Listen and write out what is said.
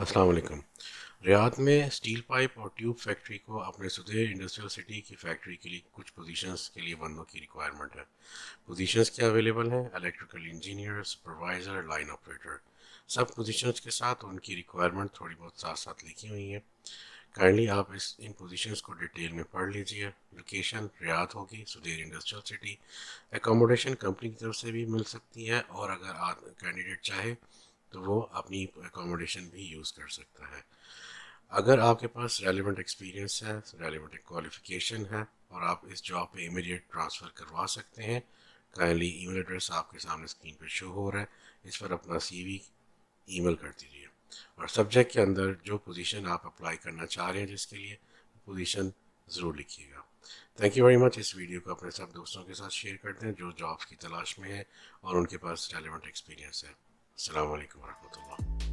अस्सलाम वालेकुम। रियाद में स्टील पाइप और ट्यूब फैक्ट्री को अपने सुदेर इंडस्ट्रियल सिटी की फैक्ट्री के लिए कुछ पोजीशंस के लिए बंदों की रिक्वायरमेंट है। पोजीशंस क्या अवेलेबल हैं? Electrical engineer, supervisor, line operator. सब पोजीशंस के साथ उनकी रिक्वायरमेंट थोड़ी बहुत साथ साथ लिखी हुई है। काइंडली आप इन पोजीशंस को डिटेल में पढ़ लीजिए। लोकेशन रियाद होगी, सुदेर इंडस्ट्रियल सिटी। एकोमोडेशन कंपनी की तरफ से भी मिल सकती है, और अगर कैंडिडेट चाहे तो वो अपनी एकोमोडेशन भी यूज़ कर सकता है। अगर आपके पास रेलिवेंट एक्सपीरियंस है, रेलिवेंट क्वालिफिकेशन है, और आप इस जॉब पे इमीडिएट ट्रांसफ़र करवा सकते हैं, काइंडली ईमेल एड्रेस आपके सामने स्क्रीन पर शो हो रहा है, इस पर अपना सीवी ईमेल कर दीजिए, और सब्जेक्ट के अंदर जो पोजीशन आप अप्लाई करना चाह रहे हैं जिसके लिए पोजीशन ज़रूर लिखिएगा। Thank you very much. इस वीडियो को अपने सब दोस्तों के साथ शेयर कर दें जो जॉब्स की तलाश में है और उनके पास रेलिवेंट एक्सपीरियंस है। अस्सलाम वालेकुम वरहमतुल्लाह।